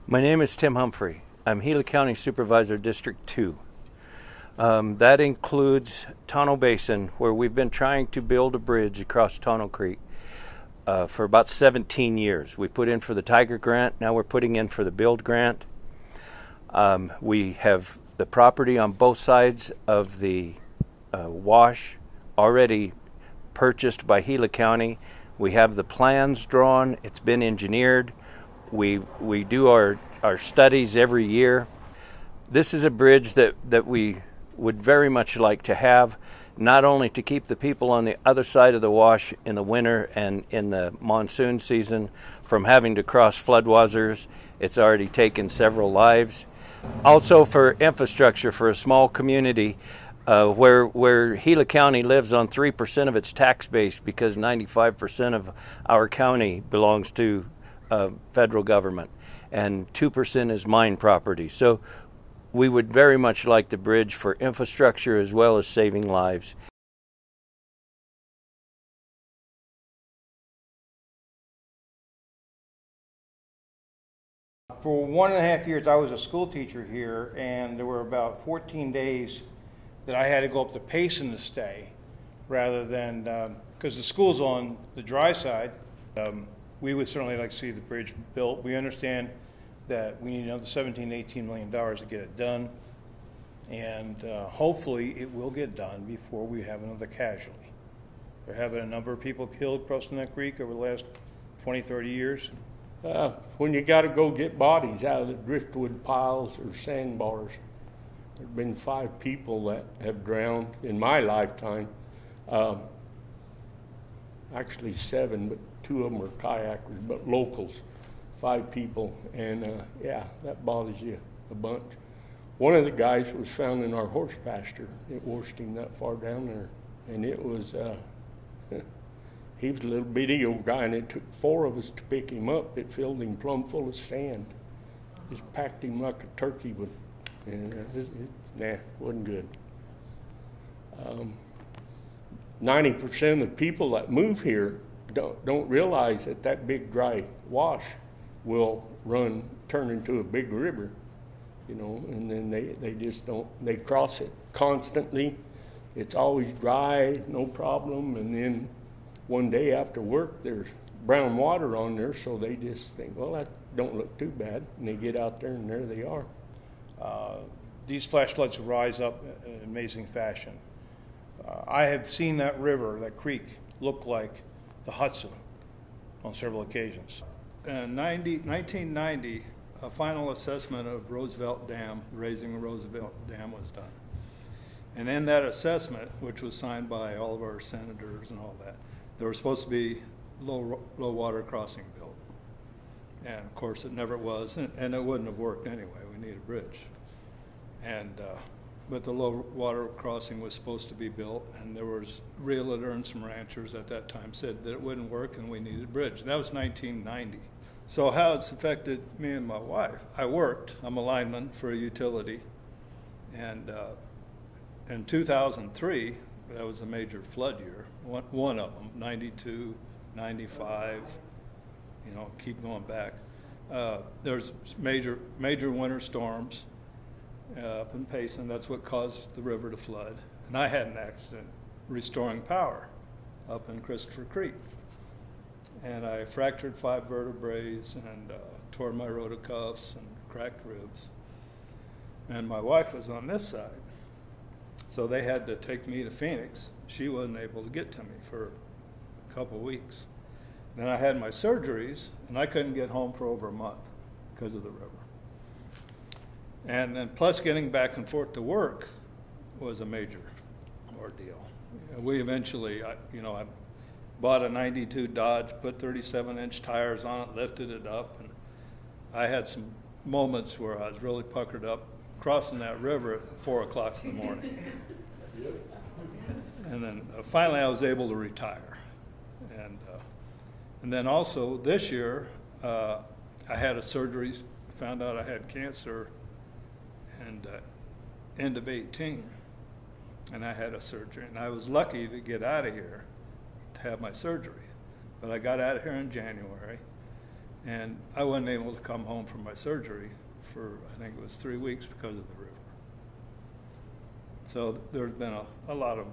My name is Tim Humphrey. I'm Gila County Supervisor District 2. That includes Tonto Basin, where we've been trying to build a bridge across Tonto Creek for about 17 years. We put in for the Tiger Grant, now we're putting in for the Build Grant. We have the property on both sides of the wash already purchased by Gila County. We have the plans drawn, it's been engineered. We do our studies every year. This is a bridge that we would very much like to have, not only to keep the people on the other side of the wash in the winter and in the monsoon season from having to cross floodwaters. It's already taken several lives. Also for infrastructure for a small community where Gila County lives on 3% of its tax base because 95% of our county belongs to federal government, and 2% is mine property. So we would very much like the bridge for infrastructure as well as saving lives. For 1.5 years, I was a school teacher here, and there were about 14 days that I had to go up to Payson to stay, rather than, because the school's on the dry side. We would certainly like to see the bridge built. We understand that we need another $17, $18 million to get it done, and hopefully it will get done before we have another casualty. There have been a number of people killed crossing that creek over the last 20, 30 years. When you got to go get bodies out of the driftwood piles or sandbars, there have been 5 people that have drowned in my lifetime. Actually 7, but 2 of them are kayakers, but locals, 5 people, and yeah, that bothers you a bunch. One of the guys was found in our horse pasture. It washed him that far down there, and it was, he was a little bitty old guy, and it took 4 of us to pick him up. It filled him plumb full of sand. Just packed him like a turkey would, and wasn't good. 90% of the people that move here don't realize that that big dry wash will turn into a big river, you know, and then they just don't, they cross it constantly. It's always dry, no problem, and then one day after work there's brown water on there, so they just think, well, that don't look too bad, and they get out there and there they are. These flash floods rise up in an amazing fashion. I have seen that river, that creek, look like the Hudson on several occasions. In 1990, a final assessment of Roosevelt Dam, raising Roosevelt Dam, was done. And in that assessment, which was signed by all of our senators and all that, there was supposed to be low water crossing built. And of course it never was, and it wouldn't have worked anyway. We need a bridge. And but the low water crossing was supposed to be built, and there was realtor and some ranchers at that time said that it wouldn't work and we needed a bridge. That was 1990. So how it's affected me and my wife. I worked, I'm a lineman for a utility, and in 2003, that was a major flood year, one of them, 92, 95, you know, keep going back. There's major winter storms up in Payson. That's what caused the river to flood. And I had an accident restoring power up in Christopher Creek. And I fractured 5 vertebrae and tore my rotocuffs and cracked ribs. And my wife was on this side. So they had to take me to Phoenix. She wasn't able to get to me for a couple weeks. Then I had my surgeries, and I couldn't get home for over a month because of the river. And then plus getting back and forth to work was a major ordeal. We eventually, I bought a 92 Dodge, put 37-inch tires on it, lifted it up, and I had some moments where I was really puckered up crossing that river at 4 o'clock in the morning. And then finally I was able to retire. And then also this year, I had a surgery, found out I had cancer, and end of 18, and I had a surgery, and I was lucky to get out of here to have my surgery. But I got out of here in January, And I wasn't able to come home from my surgery for, I think it was 3 weeks because of the river. So there's been a lot of,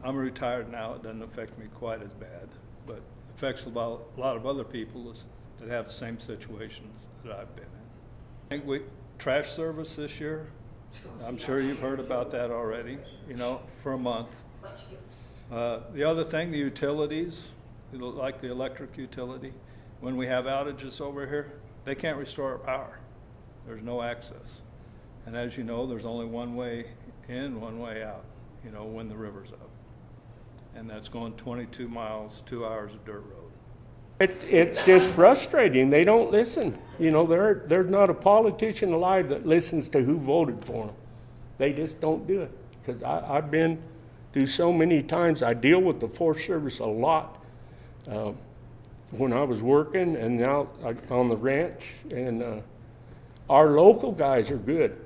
I'm retired now, it doesn't affect me quite as bad, but it affects a lot of other people that have the same situations that I've been in. I think trash service this year, I'm sure you've heard about that already, for a month. The other thing, the utilities, like the electric utility, when we have outages over here, they can't restore our power. There's no access. And as you know, there's only one way in, one way out, when the river's up. And that's going 22 miles, 2 hours of dirt road. It's just frustrating. They don't listen. There's not a politician alive that listens to who voted for them. They just don't do it. Because I've been through so many times. I deal with the Forest Service a lot when I was working and now on the ranch. And our local guys are good,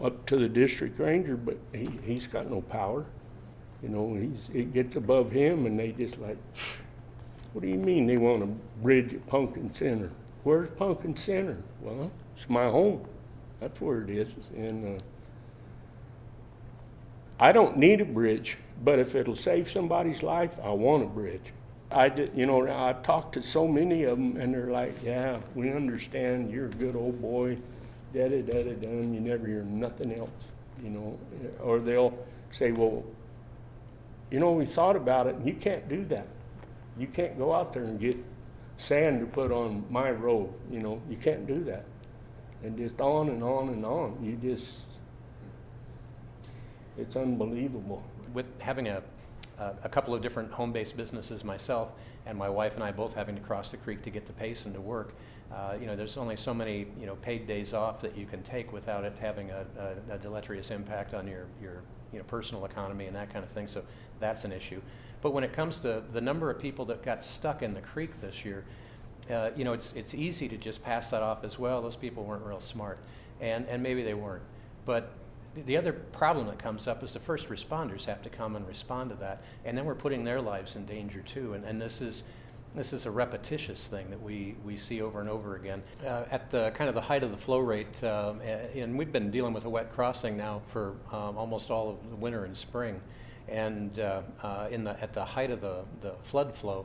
up to the district ranger, but he's got no power. It gets above him and they just like, what do you mean they want a bridge at Pumpkin Center? Where's Pumpkin Center? Well, it's my home. That's where it is. And I don't need a bridge, but if it'll save somebody's life, I want a bridge. I've talked to so many of them, and they're like, yeah, we understand, you're a good old boy, da-da-da-da-da, and you never hear nothing else, Or they'll say, well, we thought about it, and you can't do that. You can't go out there and get sand to put on my road, you can't do that. And just on and on and on. It's unbelievable. With having a couple of different home-based businesses myself, and my wife and I both having to cross the creek to get to Payson to work, there's only so many paid days off that you can take without it having a deleterious impact on your personal economy and that kind of thing. So that's an issue. But when it comes to the number of people that got stuck in the creek this year, it's easy to just pass that off as well. Those people weren't real smart, and maybe they weren't. But the other problem that comes up is the first responders have to come and respond to that, and then we're putting their lives in danger too. And this is a repetitious thing that we see over and over again. At the kind of the height of the flow rate, and we've been dealing with a wet crossing now for almost all of the winter and spring, and at the height of the flood flow,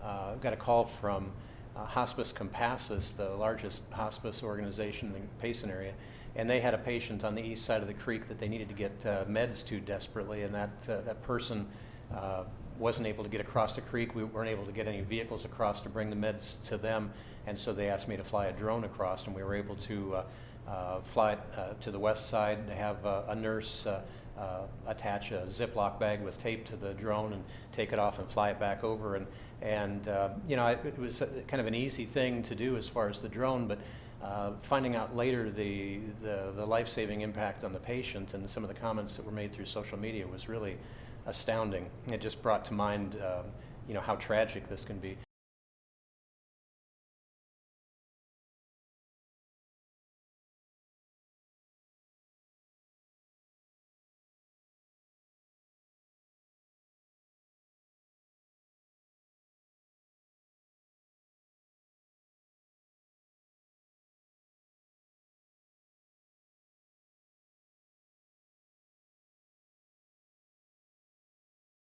I've got a call from Hospice Compassus, the largest hospice organization in the Payson area. And they had a patient on the east side of the creek that they needed to get meds to desperately, and that person wasn't able to get across the creek. We weren't able to get any vehicles across to bring the meds to them, and so they asked me to fly a drone across, and we were able to fly it to the west side, to have a nurse attach a Ziploc bag with tape to the drone and take it off and fly it back over. And it was kind of an easy thing to do as far as the drone, but finding out later the life-saving impact on the patient and some of the comments that were made through social media was really astounding. It just brought to mind how tragic this can be.